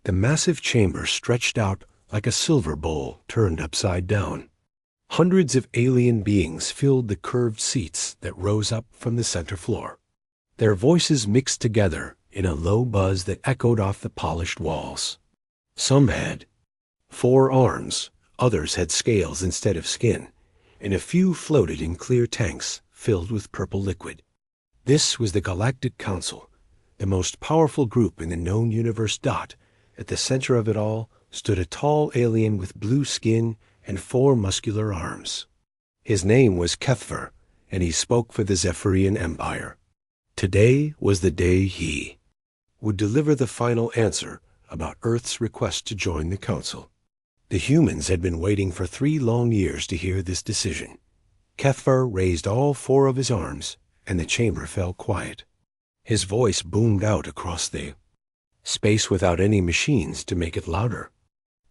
The massive chamber stretched out like a silver bowl turned upside down. Hundreds of alien beings filled the curved seats that rose up from the center floor. Their voices mixed together in a low buzz that echoed off the polished walls. Some had 4 arms, others had scales instead of skin, and a few floated in clear tanks filled with purple liquid. This was the Galactic Council, the most powerful group in the known universe. At the center of it all stood a tall alien with blue skin and 4 muscular arms. His name was Kethver, and he spoke for the Zephyrian Empire. Today was the day he would deliver the final answer about Earth's request to join the Council. The humans had been waiting for 3 long years to hear this decision. Kethver raised all 4 of his arms, and the chamber fell quiet. His voice boomed out across the space without any machines to make it louder.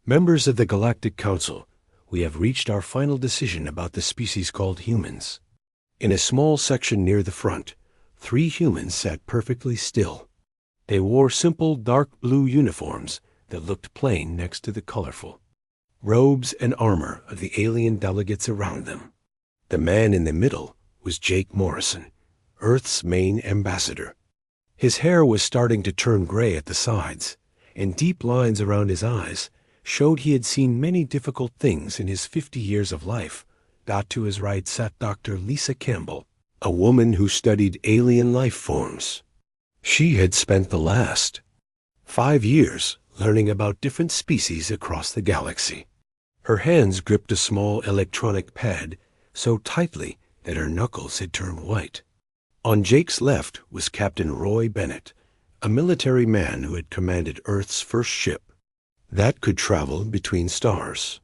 Members of the Galactic Council, we have reached our final decision about the species called humans. In a small section near the front, 3 humans sat perfectly still. They wore simple dark blue uniforms that looked plain next to the colorful robes and armor of the alien delegates around them. The man in the middle was Jake Morrison, Earth's main ambassador. His hair was starting to turn gray at the sides, and deep lines around his eyes showed he had seen many difficult things in his 50 years of life. To his right sat Dr. Lisa Campbell, a woman who studied alien life forms. She had spent the last 5 years learning about different species across the galaxy. Her hands gripped a small electronic pad so tightly that her knuckles had turned white. On Jake's left was Captain Roy Bennett, a military man who had commanded Earth's first ship that could travel between stars.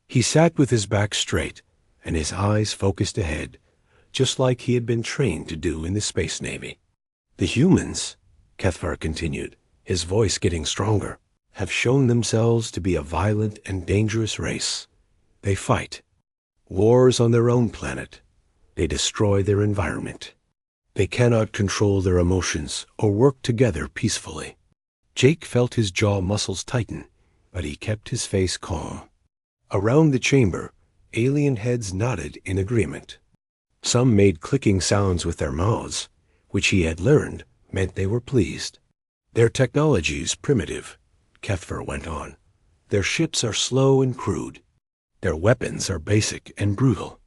He sat with his back straight and his eyes focused ahead, just like he had been trained to do in the Space Navy. The humans, Kethvar continued, his voice getting stronger, have shown themselves to be a violent and dangerous race. They fight wars on their own planet. They destroy their environment. They cannot control their emotions or work together peacefully. Jake felt his jaw muscles tighten, but he kept his face calm. Around the chamber, alien heads nodded in agreement. Some made clicking sounds with their mouths, which he had learned meant they were pleased. Their technology is primitive, Kethver went on. Their ships are slow and crude. Their weapons are basic and brutal.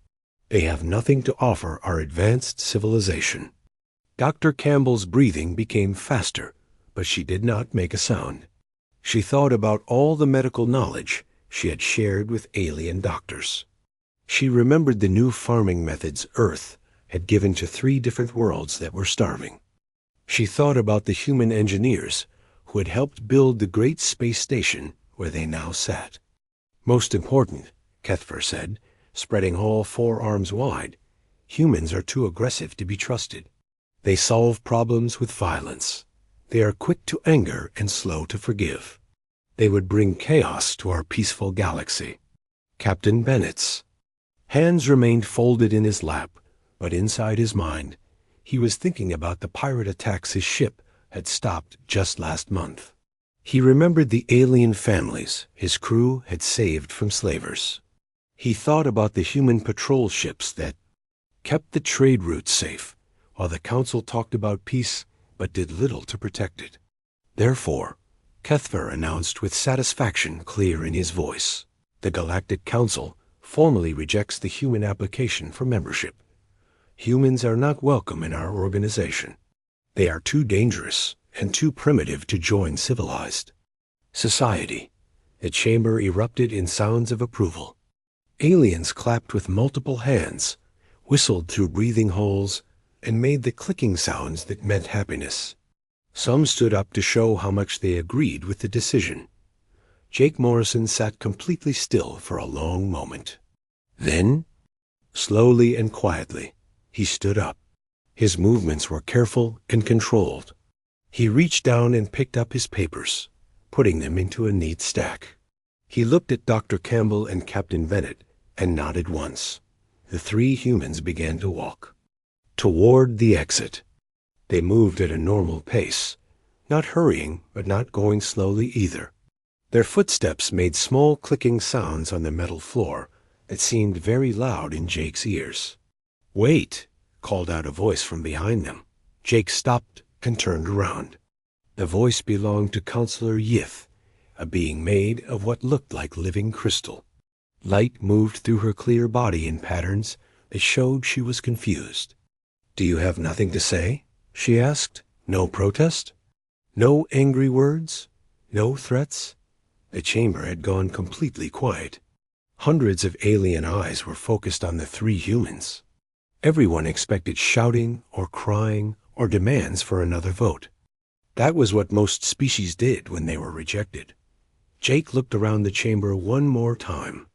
They have nothing to offer our advanced civilization. Dr. Campbell's breathing became faster, but she did not make a sound. She thought about all the medical knowledge she had shared with alien doctors. She remembered the new farming methods Earth had given to 3 different worlds that were starving. She thought about the human engineers who had helped build the great space station where they now sat. Most important, Kethver said, spreading all 4 arms wide, humans are too aggressive to be trusted. They solve problems with violence. They are quick to anger and slow to forgive. They would bring chaos to our peaceful galaxy. Captain Bennett's hands remained folded in his lap, but inside his mind, he was thinking about the pirate attacks his ship had stopped just last month. He remembered the alien families his crew had saved from slavers. He thought about the human patrol ships that kept the trade routes safe, while the Council talked about peace but did little to protect it. Therefore, Kethver announced with satisfaction clear in his voice, the Galactic Council formally rejects the human application for membership. Humans are not welcome in our organization. They are too dangerous and too primitive to join civilized society. The chamber erupted in sounds of approval. Aliens clapped with multiple hands, whistled through breathing holes, and made the clicking sounds that meant happiness. Some stood up to show how much they agreed with the decision. Jake Morrison sat completely still for a long moment. Then, slowly and quietly, he stood up. His movements were careful and controlled. He reached down and picked up his papers, putting them into a neat stack. He looked at Dr. Campbell and Captain Bennett and nodded once. The 3 humans began to walk toward the exit. They moved at a normal pace, not hurrying but not going slowly either. Their footsteps made small clicking sounds on the metal floor that seemed very loud in Jake's ears. "Wait!" called out a voice from behind them. Jake stopped and turned around. The voice belonged to Counselor Yith, a being made of what looked like living crystal. Light moved through her clear body in patterns that showed she was confused. "Do you have nothing to say?" she asked. "No protest? No angry words? No threats?" The chamber had gone completely quiet. Hundreds of alien eyes were focused on the three humans. Everyone expected shouting or crying or demands for another vote. That was what most species did when they were rejected. Jake looked around the chamber one more time.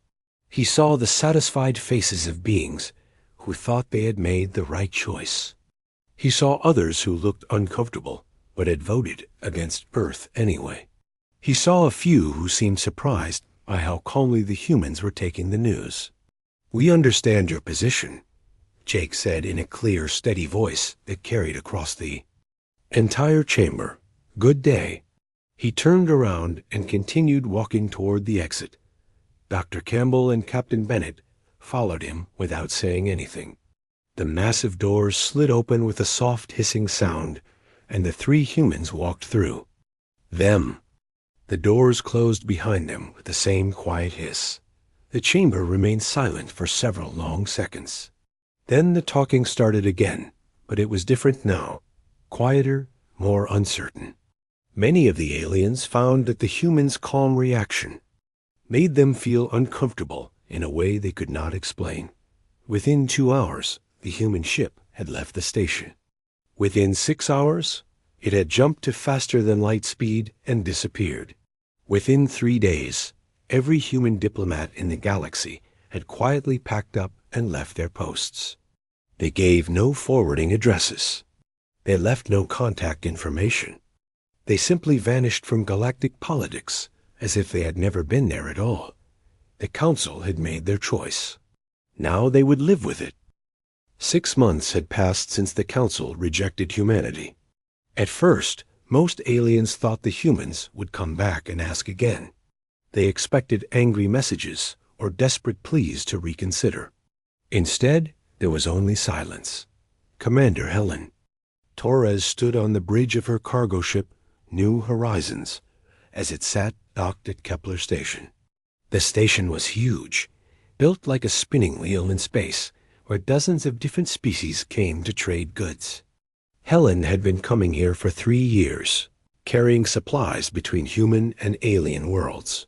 He saw the satisfied faces of beings who thought they had made the right choice. He saw others who looked uncomfortable but had voted against birth anyway. He saw a few who seemed surprised by how calmly the humans were taking the news. "We understand your position," Jake said in a clear, steady voice that carried across the entire chamber. "Good day." He turned around and continued walking toward the exit. Dr. Campbell and Captain Bennett followed him without saying anything. The massive doors slid open with a soft hissing sound, and the three humans walked through. Them. The doors closed behind them with the same quiet hiss. The chamber remained silent for several long seconds. Then the talking started again, but it was different now, quieter, more uncertain. Many of the aliens found that the humans' calm reaction made them feel uncomfortable in a way they could not explain. Within 2 hours, the human ship had left the station. Within 6 hours, it had jumped to faster-than-light speed and disappeared. Within 3 days, every human diplomat in the galaxy had quietly packed up and left their posts. They gave no forwarding addresses. They left no contact information. They simply vanished from galactic politics as if they had never been there at all. The Council had made their choice. Now they would live with it. 6 months had passed since the Council rejected humanity. At first, most aliens thought the humans would come back and ask again. They expected angry messages or desperate pleas to reconsider. Instead, there was only silence. Commander Helen Torres stood on the bridge of her cargo ship, New Horizons, as it sat docked at Kepler Station. The station was huge, built like a spinning wheel in space, where dozens of different species came to trade goods. Helen had been coming here for 3 years, carrying supplies between human and alien worlds.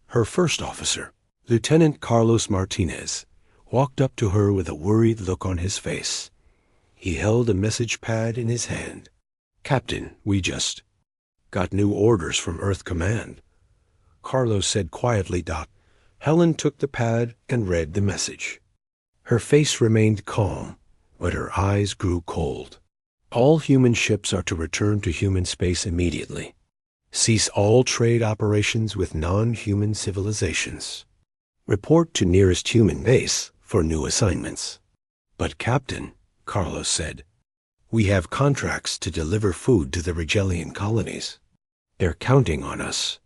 Her first officer, Lieutenant Carlos Martinez, walked up to her with a worried look on his face. He held a message pad in his hand. "Captain, we just got new orders from Earth Command," Carlos said quietly. Helen took the pad and read the message. Her face remained calm, but her eyes grew cold. "All human ships are to return to human space immediately. Cease all trade operations with non-human civilizations. Report to nearest human base for new assignments." "But Captain," Carlos said, "we have contracts to deliver food to the Rigelian colonies. They're counting on us.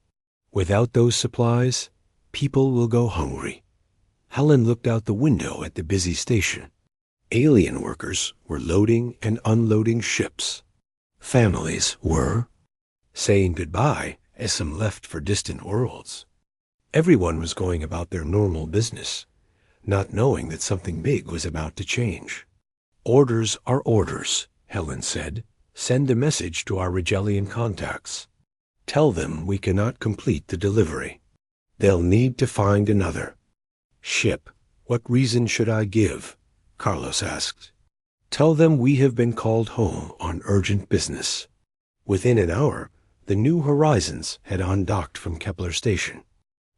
Without those supplies, people will go hungry." Helen looked out the window at the busy station. Alien workers were loading and unloading ships. Families were saying goodbye as some left for distant worlds. Everyone was going about their normal business, not knowing that something big was about to change. "Orders are orders," Helen said. "Send a message to our Rigelian contacts. Tell them we cannot complete the delivery. They'll need to find another ship." "What reason should I give?" Carlos asked. "Tell them we have been called home on urgent business." Within an hour, the New Horizons had undocked from Kepler Station.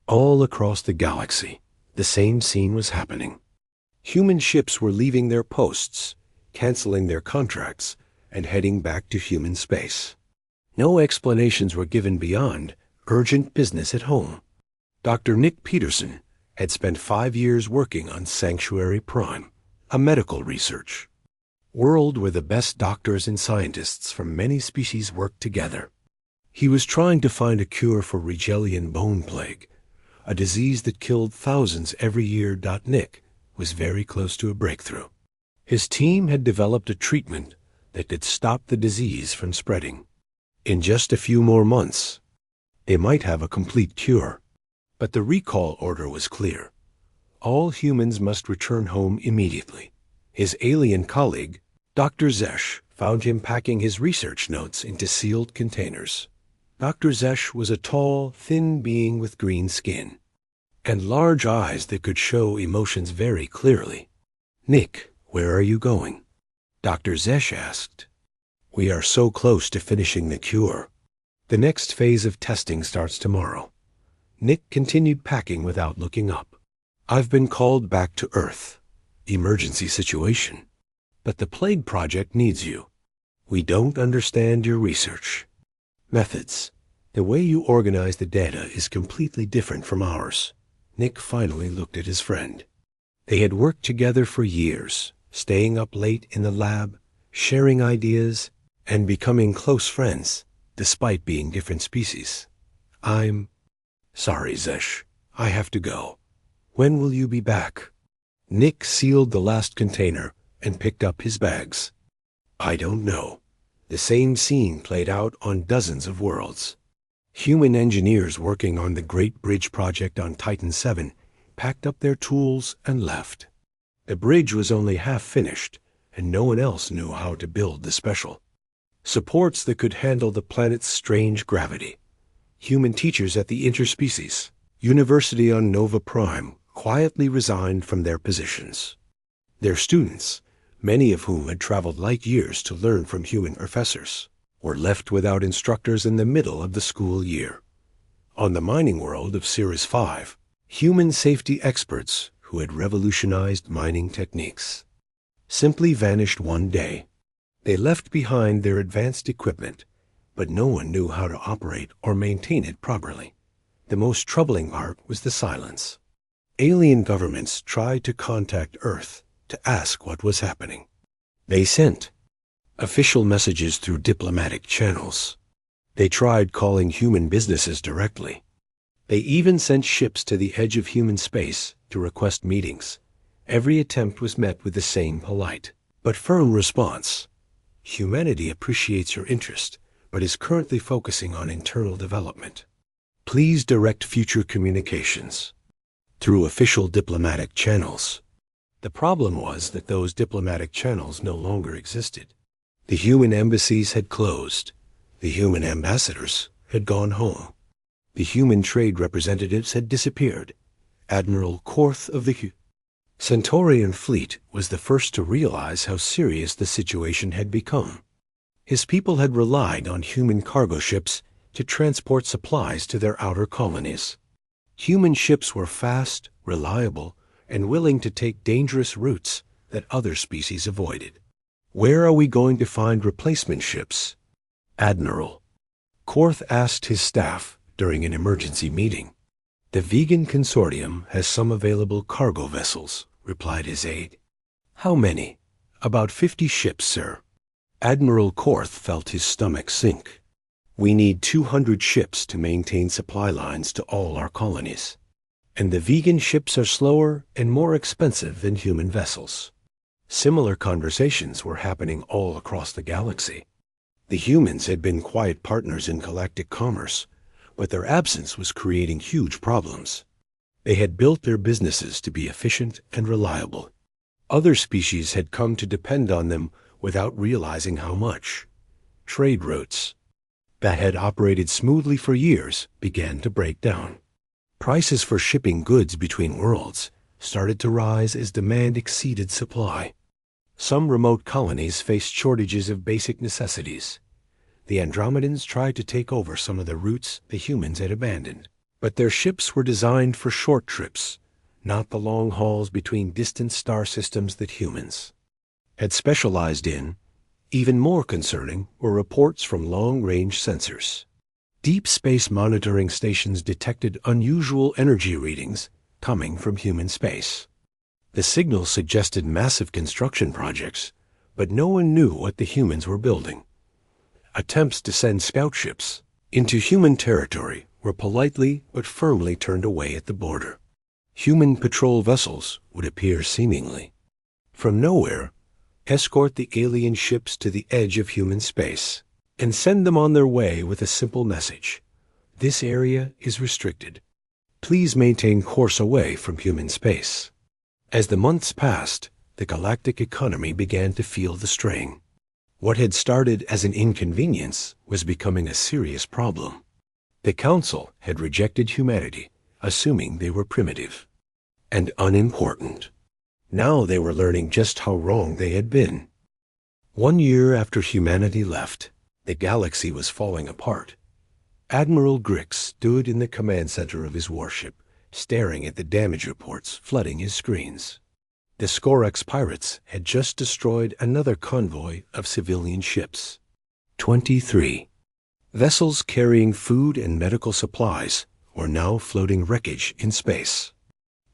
All across the galaxy, the same scene was happening. Human ships were leaving their posts, canceling their contracts, and heading back to human space. No explanations were given beyond urgent business at home. Dr. Nick Peterson had spent 5 years working on Sanctuary Prime, a medical research world where the best doctors and scientists from many species worked together. He was trying to find a cure for Rigelian bone plague, a disease that killed thousands every year. Nick was very close to a breakthrough. His team had developed a treatment that could stop the disease from spreading. In just a few more months, they might have a complete cure. But the recall order was clear. All humans must return home immediately. His alien colleague, Dr. Zesh, found him packing his research notes into sealed containers. Dr. Zesh was a tall, thin being with green skin and large eyes that could show emotions very clearly. "Nick, where are you going?" Dr. Zesh asked. "We are so close to finishing the cure. The next phase of testing starts tomorrow." Nick continued packing without looking up. "I've been called back to Earth. Emergency situation. But the Plague Project needs you. We don't understand your research methods. The way you organize the data is completely different from ours." Nick finally looked at his friend. They had worked together for years, staying up late in the lab, sharing ideas, and becoming close friends, despite being different species. "I'm sorry, Zesh. I have to go. When will you be back?" Nick sealed the last container and picked up his bags. "I don't know." The same scene played out on dozens of worlds. Human engineers working on the Great Bridge project on Titan 7 packed up their tools and left. The bridge was only half finished, and no one else knew how to build the special supports that could handle the planet's strange gravity. Human teachers at the Interspecies University on Nova Prime quietly resigned from their positions. Their students, many of whom had traveled light years to learn from human professors, were left without instructors in the middle of the school year. On the mining world of Series 5, human safety experts who had revolutionized mining techniques simply vanished one day. They left behind their advanced equipment, but no one knew how to operate or maintain it properly. The most troubling part was the silence. Alien governments tried to contact Earth to ask what was happening. They sent official messages through diplomatic channels. They tried calling human businesses directly. They even sent ships to the edge of human space to request meetings. Every attempt was met with the same polite but firm response. "Humanity appreciates your interest, but is currently focusing on internal development. Please direct future communications through official diplomatic channels." The problem was that those diplomatic channels no longer existed. The human embassies had closed. The human ambassadors had gone home. The human trade representatives had disappeared. Admiral Korth of the Centaurian fleet was the first to realize how serious the situation had become. His people had relied on human cargo ships to transport supplies to their outer colonies. Human ships were fast, reliable, and willing to take dangerous routes that other species avoided. "Where are we going to find replacement ships?" Admiral Korth asked his staff during an emergency meeting. "The vegan consortium has some available cargo vessels," replied his aide. "How many?" "About 50 ships, sir." Admiral Korth felt his stomach sink. "We need 200 ships to maintain supply lines to all our colonies. And the vegan ships are slower and more expensive than human vessels." Similar conversations were happening all across the galaxy. The humans had been quiet partners in galactic commerce, but their absence was creating huge problems. They had built their businesses to be efficient and reliable. Other species had come to depend on them without realizing how much. Trade routes that had operated smoothly for years began to break down. Prices for shipping goods between worlds started to rise as demand exceeded supply. Some remote colonies faced shortages of basic necessities. The Andromedans tried to take over some of the routes the humans had abandoned, but their ships were designed for short trips, not the long hauls between distant star systems that humans had specialized in. Even more concerning were reports from long-range sensors. Deep space monitoring stations detected unusual energy readings coming from human space. The signals suggested massive construction projects, but no one knew what the humans were building. Attempts to send scout ships into human territory were politely but firmly turned away at the border. Human patrol vessels would appear seemingly from nowhere, escort the alien ships to the edge of human space, and send them on their way with a simple message. This area is restricted. Please maintain course away from human space. As the months passed, the galactic economy began to feel the strain. What had started as an inconvenience was becoming a serious problem. The Council had rejected humanity, assuming they were primitive and unimportant. Now they were learning just how wrong they had been. 1 year after humanity left, the galaxy was falling apart. Admiral Grix stood in the command center of his warship, staring at the damage reports flooding his screens. The Scorex pirates had just destroyed another convoy of civilian ships. 23 vessels carrying food and medical supplies were now floating wreckage in space.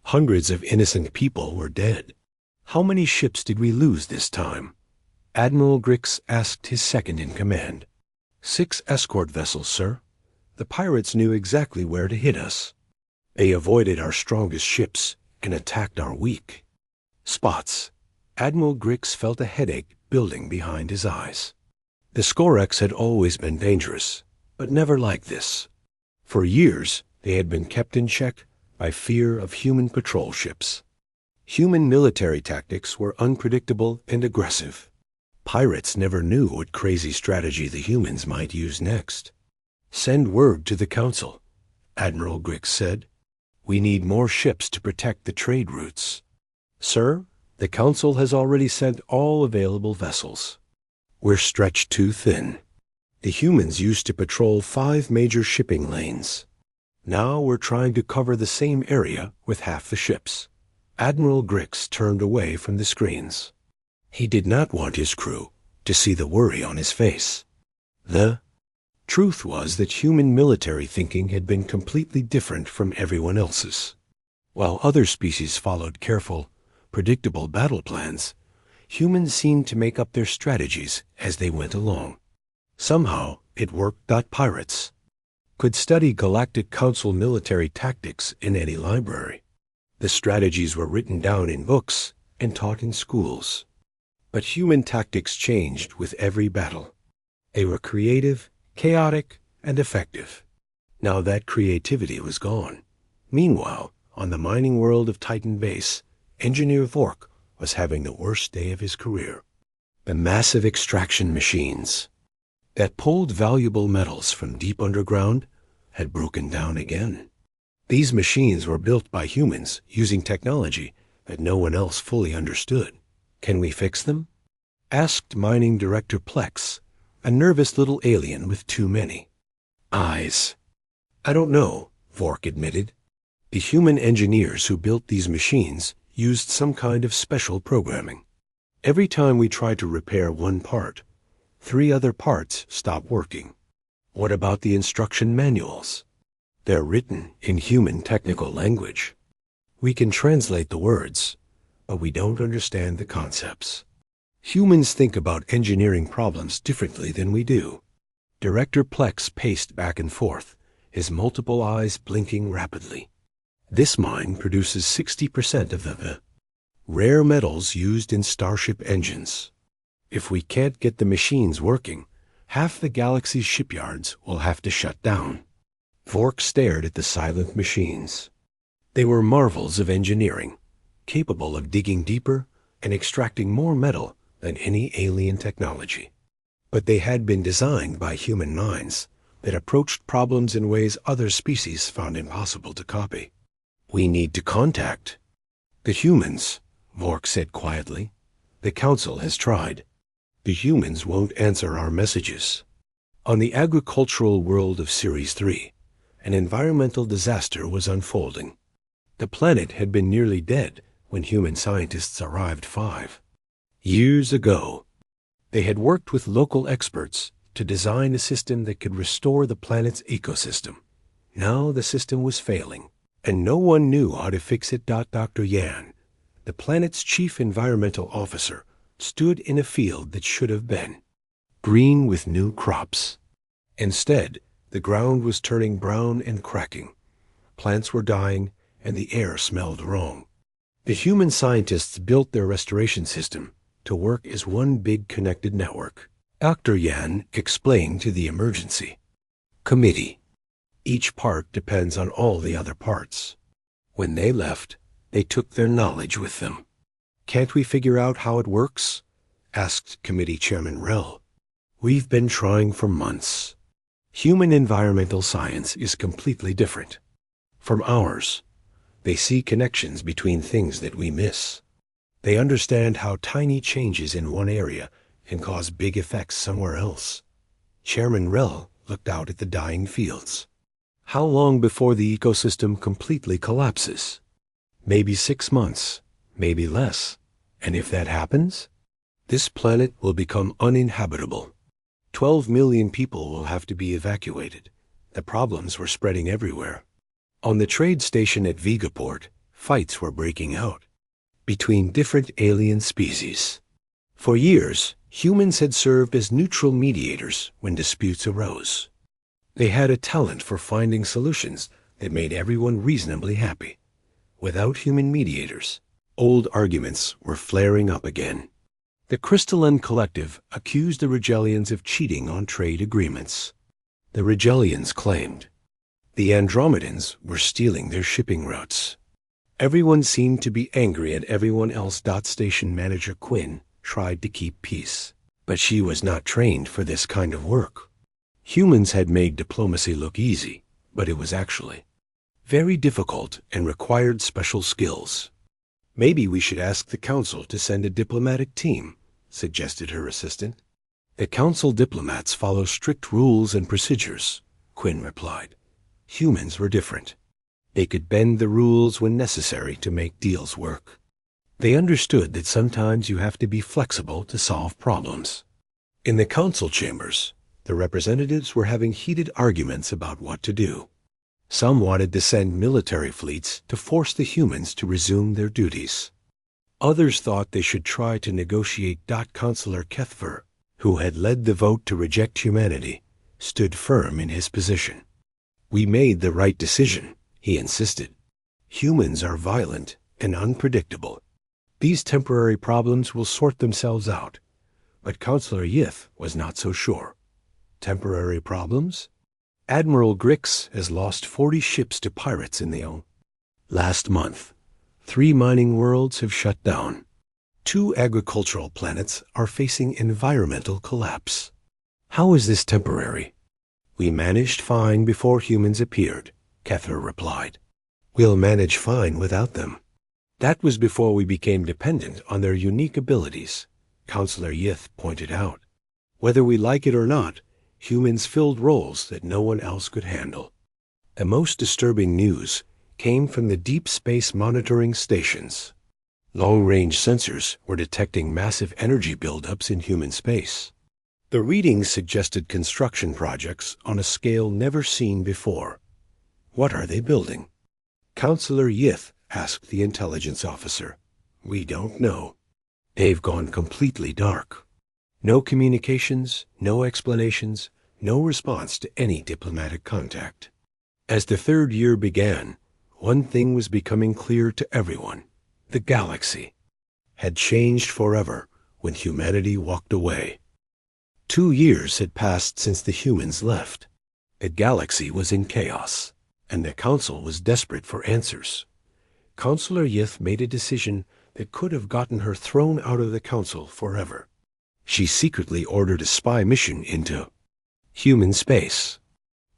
Hundreds of innocent people were dead. How many ships did we lose this time? Admiral Grix asked his second-in-command. 6 escort vessels, sir. The pirates knew exactly where to hit us. They avoided our strongest ships and attacked our weak spots. Admiral Grix felt a headache building behind his eyes. The Scorex had always been dangerous, but never like this. For years, they had been kept in check by fear of human patrol ships. Human military tactics were unpredictable and aggressive. Pirates never knew what crazy strategy the humans might use next. Send word to the Council, Admiral Grix said. We need more ships to protect the trade routes. Sir, the Council has already sent all available vessels. We're stretched too thin. The humans used to patrol 5 major shipping lanes. Now we're trying to cover the same area with half the ships. Admiral Grix turned away from the screens. He did not want his crew to see the worry on his face. The truth was that human military thinking had been completely different from everyone else's. While other species followed careful, predictable battle plans, humans seemed to make up their strategies as they went along. Somehow it worked. Pirates could study Galactic Council military tactics in any library. The strategies were written down in books and taught in schools. But human tactics changed with every battle. They were creative, chaotic, and effective. Now that creativity was gone. Meanwhile, on the mining world of Titan Base, Engineer Vork was having the worst day of his career. The massive extraction machines that pulled valuable metals from deep underground had broken down again. These machines were built by humans using technology that no one else fully understood. Can we fix them? Asked Mining Director Plex, a nervous little alien with too many eyes. I don't know, Vork admitted. The human engineers who built these machines used some kind of special programming. Every time we tried to repair one part, 3 other parts stopped working. What about the instruction manuals? They're written in human technical language. We can translate the words, but we don't understand the concepts. Humans think about engineering problems differently than we do. Director Plex paced back and forth, his multiple eyes blinking rapidly. This mine produces 60% of the rare metals used in starship engines. If we can't get the machines working, half the galaxy's shipyards will have to shut down. Vork stared at the silent machines. They were marvels of engineering, capable of digging deeper and extracting more metal than any alien technology. But they had been designed by human minds that approached problems in ways other species found impossible to copy. We need to contact the humans, Vork said quietly. The Council has tried. The humans won't answer our messages. On the agricultural world of Series 3, an environmental disaster was unfolding. The planet had been nearly dead when human scientists arrived 5 years ago. They had worked with local experts to design a system that could restore the planet's ecosystem. Now the system was failing, and no one knew how to fix it. Dr. Yan, the planet's chief environmental officer, stood in a field that should have been green with new crops. Instead, The ground was turning brown and cracking. Plants were dying, and the air smelled wrong. The human scientists built their restoration system to work as one big connected network. Dr. Yan explained to the emergency committee. Each part depends on all the other parts. When they left, they took their knowledge with them. Can't we figure out how it works? Asked Committee Chairman Rel. We've been trying for months. Human environmental science is completely different from ours. They see connections between things that we miss. They understand how tiny changes in one area can cause big effects somewhere else. Chairman Rel looked out at the dying fields. How long before the ecosystem completely collapses? Maybe 6 months, maybe less. And if that happens, this planet will become uninhabitable. 12 million people will have to be evacuated. The problems were spreading everywhere. On the trade station at Vigaport, fights were breaking out between different alien species. For years, humans had served as neutral mediators when disputes arose. They had a talent for finding solutions that made everyone reasonably happy. Without human mediators, old arguments were flaring up again. The Crystalline Collective accused the Regellians of cheating on trade agreements. The Regellians claimed the Andromedans were stealing their shipping routes. Everyone seemed to be angry at everyone else. Station manager Quinn tried to keep peace, but she was not trained for this kind of work. Humans had made diplomacy look easy, but it was actually very difficult and required special skills. Maybe we should ask the council to send a diplomatic team, suggested her assistant. The council diplomats follow strict rules and procedures, Quinn replied. Humans were different. They could bend the rules when necessary to make deals work. They understood that sometimes you have to be flexible to solve problems. In the council chambers, the representatives were having heated arguments about what to do. Some wanted to send military fleets to force the humans to resume their duties. Others thought they should try to negotiate. Counselor Kethver, who had led the vote to reject humanity, stood firm in his position. We made the right decision, he insisted. Humans are violent and unpredictable. These temporary problems will sort themselves out. But Counselor Yith was not so sure. Temporary problems? Admiral Grix has lost 40 ships to pirates in the last month. 3 mining worlds have shut down. 2 agricultural planets are facing environmental collapse. How is this temporary? We managed fine before humans appeared, Kethver replied. We'll manage fine without them. That was before we became dependent on their unique abilities, Counselor Yith pointed out. Whether we like it or not, humans filled roles that no one else could handle. The most disturbing news came from the deep space monitoring stations. Long-range sensors were detecting massive energy buildups in human space. The readings suggested construction projects on a scale never seen before. What are they building? Counselor Yith asked the intelligence officer. We don't know. They've gone completely dark. No communications, no explanations, no response to any diplomatic contact. As the 3rd year began, one thing was becoming clear to everyone. The galaxy had changed forever when humanity walked away. 2 years had passed since the humans left. The galaxy was in chaos, and the council was desperate for answers. Counselor Yith made a decision that could have gotten her thrown out of the council forever. She secretly ordered a spy mission into human space.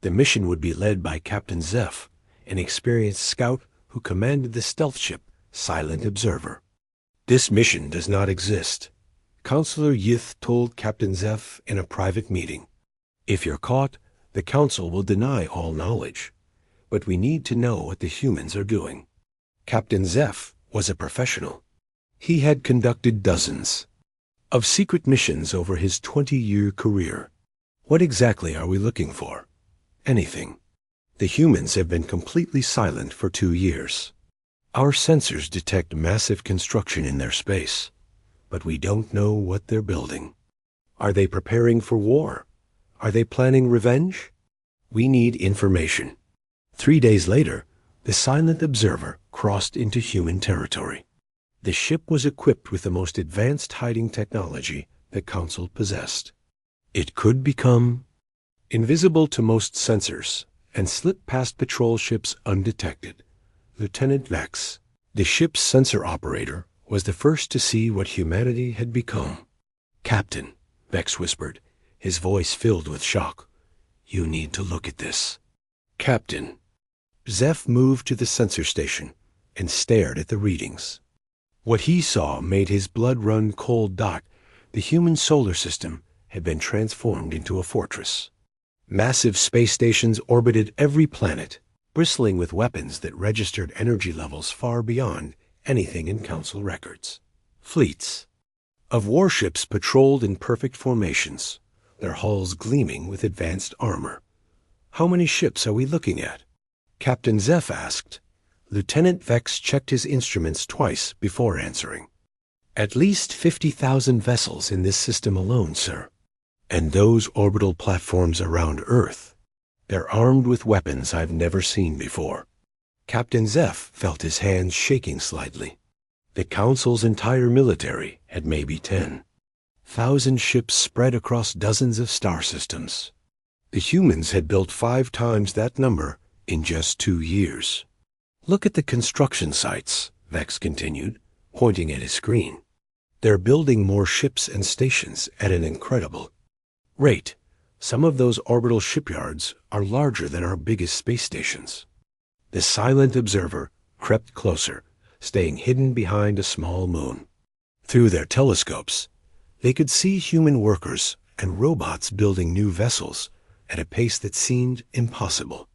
The mission would be led by Captain Zeph, an experienced scout who commanded the stealth ship Silent Observer. This mission does not exist, Counselor Yith told Captain Zeph in a private meeting. If you're caught, the council will deny all knowledge. But we need to know what the humans are doing. Captain Zeph was a professional. He had conducted dozens of secret missions over his 20-year career. What exactly are we looking for? Anything. The humans have been completely silent for 2 years. Our sensors detect massive construction in their space, but we don't know what they're building. Are they preparing for war? Are they planning revenge? We need information. 3 days later, the silent observer crossed into human territory. The ship was equipped with the most advanced hiding technology the Council possessed. It could become invisible to most sensors and slip past patrol ships undetected. Lieutenant Vex, the ship's sensor operator, was the first to see what humanity had become. "Captain," Vex whispered, his voice filled with shock, "you need to look at this." "Captain." Zeph moved to the sensor station and stared at the readings. What he saw made his blood run cold. The human solar system had been transformed into a fortress. Massive space stations orbited every planet, bristling with weapons that registered energy levels far beyond anything in Council records. Fleets of warships patrolled in perfect formations, their hulls gleaming with advanced armor. "How many ships are we looking at?" Captain Zeph asked. Lieutenant Vex checked his instruments twice before answering. "At least 50,000 vessels in this system alone, sir. And those orbital platforms around Earth. They're armed with weapons I've never seen before." Captain Zeph felt his hands shaking slightly. The Council's entire military had maybe 10,000 ships spread across dozens of star systems. The humans had built 5 times that number in just 2 years. "Look at the construction sites," Vex continued, pointing at his screen. "They're building more ships and stations at an incredible rate. Some of those orbital shipyards are larger than our biggest space stations." The silent observer crept closer, staying hidden behind a small moon. Through their telescopes, they could see human workers and robots building new vessels at a pace that seemed impossible.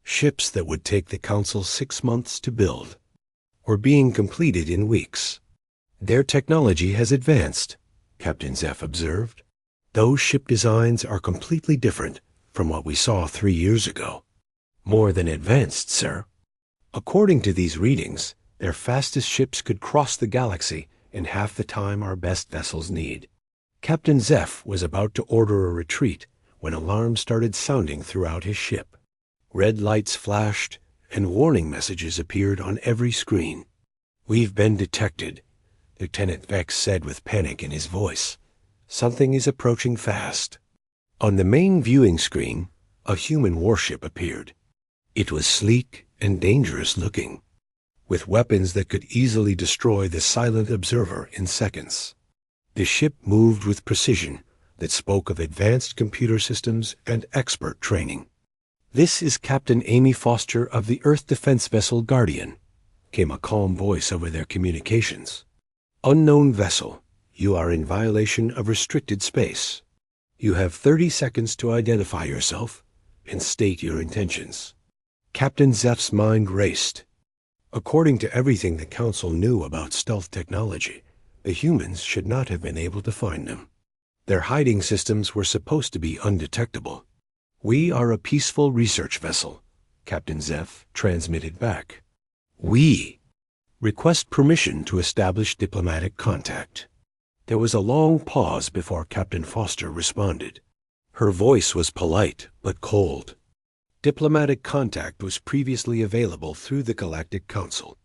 Ships that would take the Council 6 months to build were being completed in weeks. "Their technology has advanced," Captain Zeph observed. "Those ship designs are completely different from what we saw 3 years ago." "More than advanced, sir. According to these readings, their fastest ships could cross the galaxy in half the time our best vessels need." Captain Zeph was about to order a retreat when alarms started sounding throughout his ship. Red lights flashed, and warning messages appeared on every screen. "We've been detected," Lieutenant Vex said with panic in his voice. "Something is approaching fast." On the main viewing screen, a human warship appeared. It was sleek and dangerous looking, with weapons that could easily destroy the silent observer in seconds. The ship moved with precision that spoke of advanced computer systems and expert training. "This is Captain Amy Foster of the Earth Defense Vessel Guardian," came a calm voice over their communications. "Unknown vessel, you are in violation of restricted space. You have 30 seconds to identify yourself and state your intentions." Captain Zeph's mind raced. According to everything the Council knew about stealth technology, the humans should not have been able to find them. Their hiding systems were supposed to be undetectable. "We are a peaceful research vessel," Captain Zeph transmitted back. "We request permission to establish diplomatic contact." There was a long pause before Captain Foster responded. Her voice was polite but cold. "Diplomatic contact was previously available through the Galactic Council.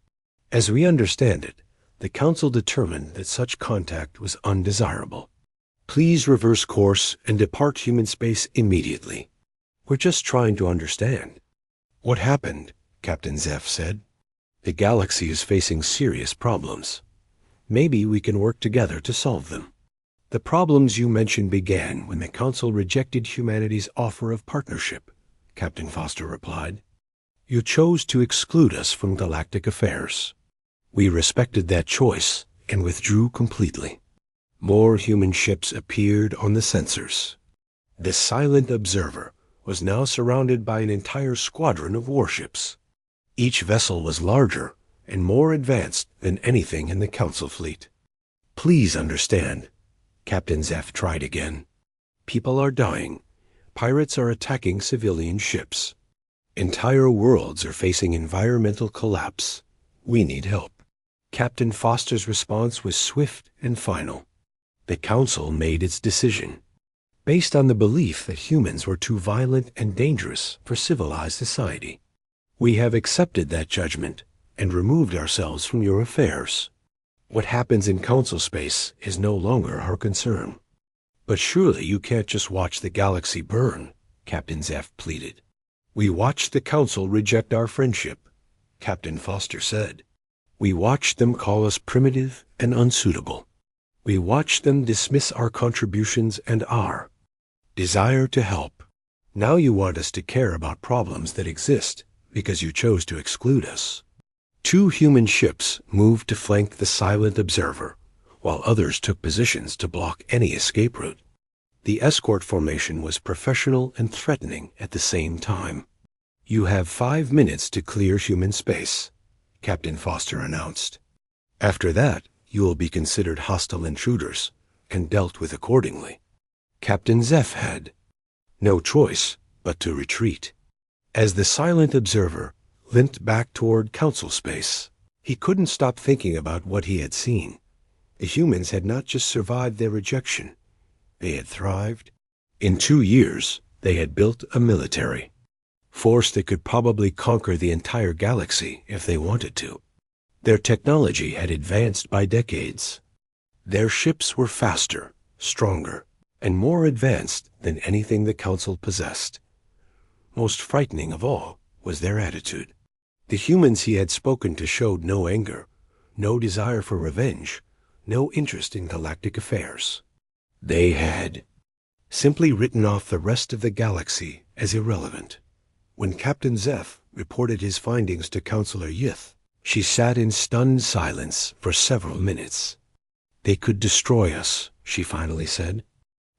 As we understand it, the Council determined that such contact was undesirable. Please reverse course and depart human space immediately. We're just trying to understand." "What happened?" Captain Zeph said. "The galaxy is facing serious problems. Maybe we can work together to solve them." "The problems you mentioned began when the Council rejected humanity's offer of partnership," Captain Foster replied. "You chose to exclude us from galactic affairs. We respected that choice and withdrew completely." More human ships appeared on the sensors. The silent observer was now surrounded by an entire squadron of warships. Each vessel was larger and more advanced than anything in the Council fleet. "Please understand," Captain Zeph tried again. "People are dying. Pirates are attacking civilian ships. Entire worlds are facing environmental collapse. We need help." Captain Foster's response was swift and final. The Council made its decision. based on the belief that humans were too violent and dangerous for civilized society. We have accepted that judgment and removed ourselves from your affairs. What happens in council space is no longer our concern. But surely you can't just watch the galaxy burn, Captain Zeff pleaded. We watched the council reject our friendship, Captain Foster said. We watched them call us primitive and unsuitable. We watched them dismiss our contributions and our desire to help. Now you want us to care about problems that exist because you chose to exclude us. 2 human ships moved to flank the silent observer, while others took positions to block any escape route. The escort formation was professional and threatening at the same time. You have 5 minutes to clear human space, Captain Foster announced. After that, you will be considered hostile intruders and dealt with accordingly. Captain Zeff had no choice but to retreat. As the silent observer limped back toward council space, he couldn't stop thinking about what he had seen. The humans had not just survived their rejection, they had thrived. In 2 years, they had built a military force that could probably conquer the entire galaxy if they wanted to. Their technology had advanced by decades. Their ships were faster, stronger, and more advanced than anything the Council possessed. Most frightening of all was their attitude. The humans he had spoken to showed no anger, no desire for revenge, no interest in galactic affairs. They had simply written off the rest of the galaxy as irrelevant. When Captain Zeff reported his findings to Counselor Yith, she sat in stunned silence for several minutes. They could destroy us, she finally said.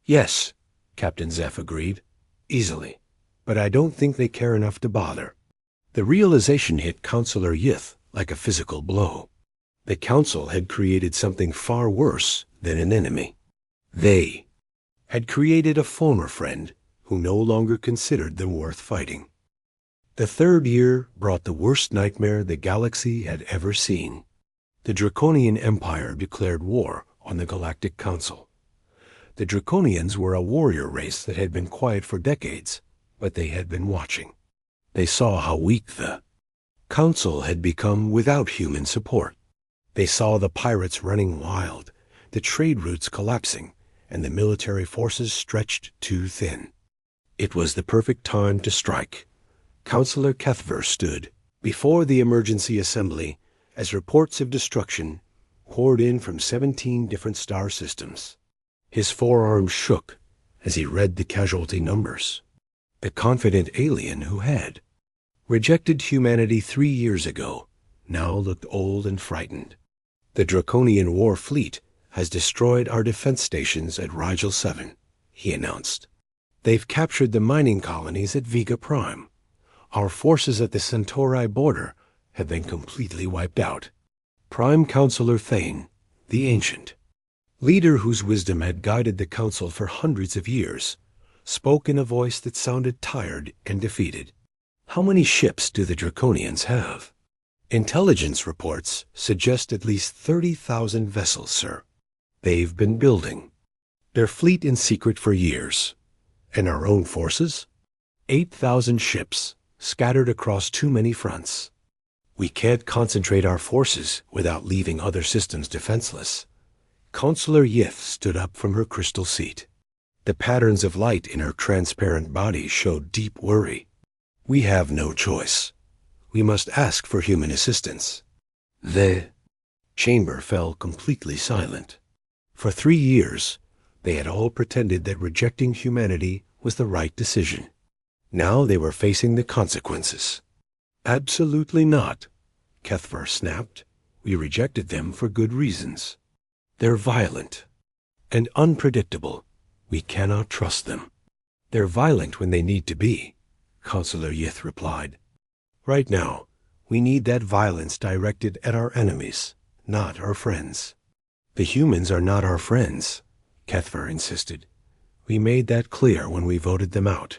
Yes, Captain Zeff agreed, easily, but I don't think they care enough to bother. The realization hit Counselor Yith like a physical blow. The Council had created something far worse than an enemy. They had created a former friend who no longer considered them worth fighting. The 3rd year brought the worst nightmare the galaxy had ever seen. The Draconian Empire declared war on the Galactic Council. The Draconians were a warrior race that had been quiet for decades, but they had been watching. They saw how weak the Council had become without human support. They saw the pirates running wild, the trade routes collapsing, and the military forces stretched too thin. It was the perfect time to strike. Counselor Kethver stood before the emergency assembly as reports of destruction poured in from 17 different star systems. His forearms shook as he read the casualty numbers. The confident alien who had rejected humanity 3 years ago now looked old and frightened. The Draconian War fleet has destroyed our defense stations at Rigel 7, he announced. They've captured the mining colonies at Vega Prime. Our forces at the Centauri border have been completely wiped out. Prime Counselor Thane, the Ancient, leader whose wisdom had guided the Council for hundreds of years, spoke in a voice that sounded tired and defeated. How many ships do the Draconians have? Intelligence reports suggest at least 30,000 vessels, sir. They've been building their fleet in secret for years. And our own forces? 8,000 ships, scattered across too many fronts. We can't concentrate our forces without leaving other systems defenseless. Counselor Yith stood up from her crystal seat. The patterns of light in her transparent body showed deep worry. We have no choice. We must ask for human assistance. The chamber fell completely silent. For 3 years, they had all pretended that rejecting humanity was the right decision. Now they were facing the consequences. Absolutely not, Kethver snapped. We rejected them for good reasons. They're violent and unpredictable. We cannot trust them. They're violent when they need to be, Counselor Yith replied. Right now, we need that violence directed at our enemies, not our friends. The humans are not our friends, Kethver insisted. We made that clear when we voted them out.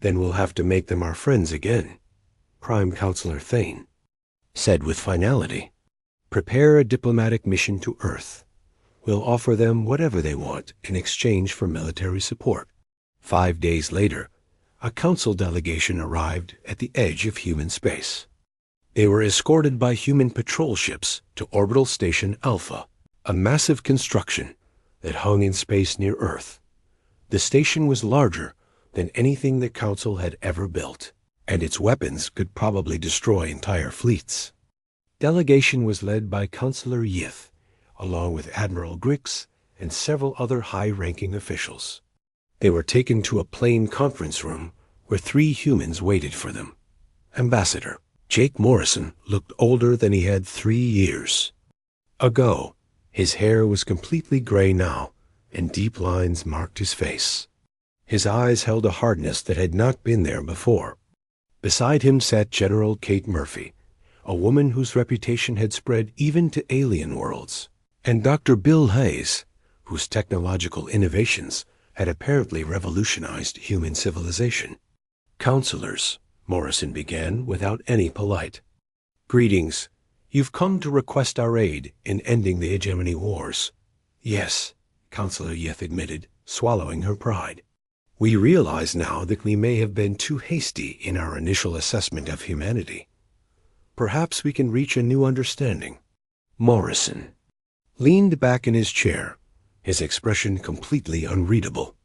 Then we'll have to make them our friends again, Prime Counselor Thane said with finality. Prepare a diplomatic mission to Earth. We'll offer them whatever they want in exchange for military support. 5 days later, a council delegation arrived at the edge of human space. They were escorted by human patrol ships to Orbital Station Alpha, a massive construction that hung in space near Earth. The station was larger than anything the Council had ever built, and its weapons could probably destroy entire fleets. Delegation was led by Councillor Yith, along with Admiral Grix and several other high-ranking officials. They were taken to a plain conference room where 3 humans waited for them. Ambassador Jake Morrison looked older than he had 3 years ago. His hair was completely gray now, and deep lines marked his face. His eyes held a hardness that had not been there before. Beside him sat General Kate Murphy, a woman whose reputation had spread even to alien worlds, and Dr. Bill Hayes, whose technological innovations had apparently revolutionized human civilization. Counselors, Morrison began without any polite. Greetings. You've come to request our aid in ending the Hegemony Wars. Yes, Counselor Yith admitted, swallowing her pride. We realize now that we may have been too hasty in our initial assessment of humanity. Perhaps we can reach a new understanding. Morrison leaned back in his chair, his expression completely unreadable.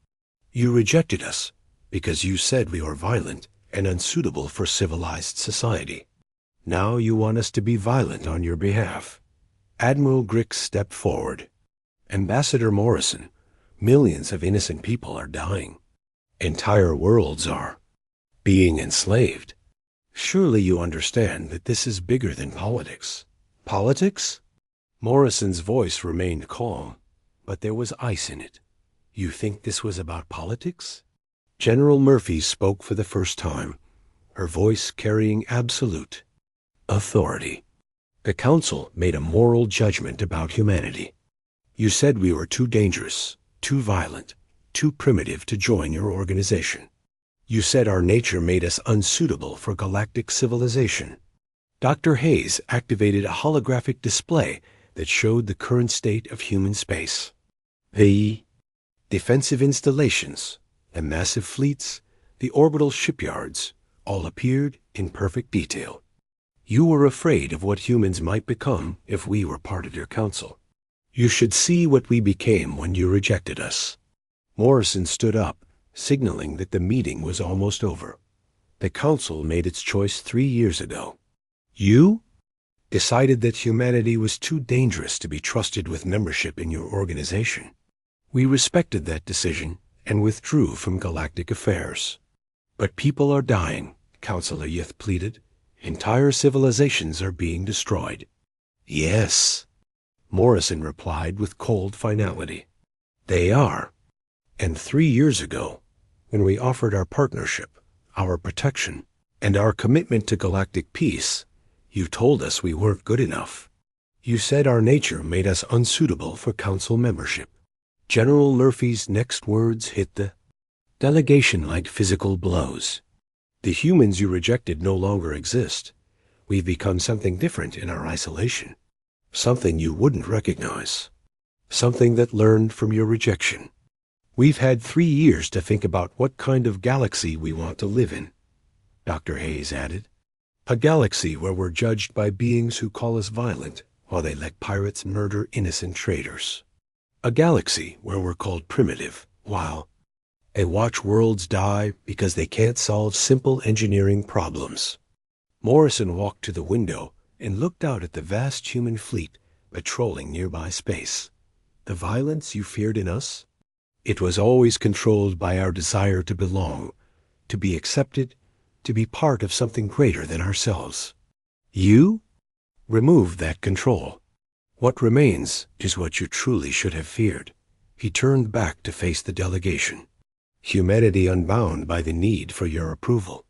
You rejected us because you said we were violent and unsuitable for civilized society. Now you want us to be violent on your behalf. Admiral Grix stepped forward. Ambassador Morrison, millions of innocent people are dying. Entire worlds are being enslaved. Surely you understand that this is bigger than politics. Politics? Morrison's voice remained calm, but there was ice in it. You think this was about politics? General Murphy spoke for the first time, her voice carrying absolute authority. The Council made a moral judgment about humanity. You said we were too dangerous, too violent, too primitive to join your organization. You said our nature made us unsuitable for galactic civilization. Dr. Hayes activated a holographic display that showed the current state of human space. The defensive installations, the massive fleets, the orbital shipyards, all appeared in perfect detail. You were afraid of what humans might become if we were part of your council. You should see what we became when you rejected us. Morrison stood up, signaling that the meeting was almost over. The council made its choice 3 years ago. You decided that humanity was too dangerous to be trusted with membership in your organization. We respected that decision and withdrew from galactic affairs. But people are dying, Counselor Yith pleaded. Entire civilizations are being destroyed. Yes, Morrison replied with cold finality. They are. And 3 years ago, when we offered our partnership, our protection, and our commitment to galactic peace, you told us we weren't good enough. You said our nature made us unsuitable for council membership. General Murphy's next words hit the delegation like physical blows. The humans you rejected no longer exist. We've become something different in our isolation. Something you wouldn't recognize. Something that learned from your rejection. We've had 3 years to think about what kind of galaxy we want to live in, Dr. Hayes added. A galaxy where we're judged by beings who call us violent while they let pirates murder innocent traders. A galaxy where we're called primitive while they watch worlds die because they can't solve simple engineering problems. Morrison walked to the window and looked out at the vast human fleet patrolling nearby space. The violence you feared in us? It was always controlled by our desire to belong, to be accepted, to be part of something greater than ourselves. You removed that control. What remains is what you truly should have feared. He turned back to face the delegation. Humanity unbound by the need for your approval.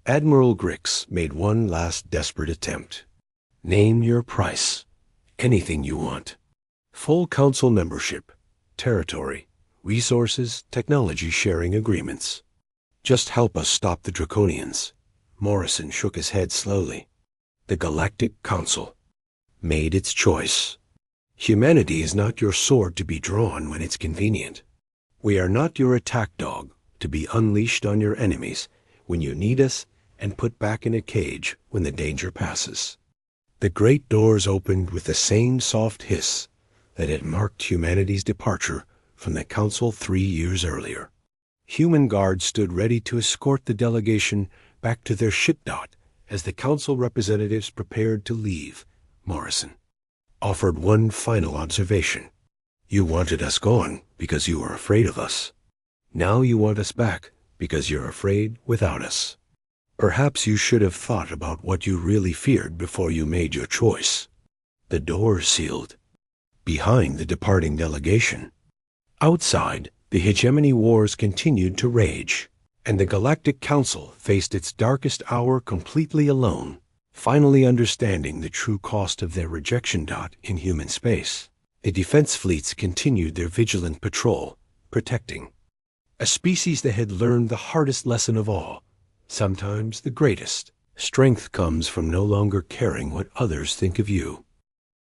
Admiral Grix made one last desperate attempt. Name your price. Anything you want. Full council membership, territory, resources, technology sharing agreements. Just help us stop the Draconians. Morrison shook his head slowly. The Galactic Council made its choice. Humanity is not your sword to be drawn when it's convenient. We are not your attack dog, to be unleashed on your enemies when you need us and put back in a cage when the danger passes. The great doors opened with the same soft hiss that had marked humanity's departure from the Council 3 years earlier. Human guards stood ready to escort the delegation back to their shipdot as the Council representatives prepared to leave. Morrison offered one final observation. You wanted us gone because you were afraid of us. Now you want us back because you're afraid without us. Perhaps you should have thought about what you really feared before you made your choice. The door sealed behind the departing delegation. Outside, the hegemony wars continued to rage, and the Galactic Council faced its darkest hour completely alone, finally understanding the true cost of their rejection dot in human space. The defense fleets continued their vigilant patrol, protecting a species that had learned the hardest lesson of all, sometimes the greatest. Strength comes from no longer caring what others think of you.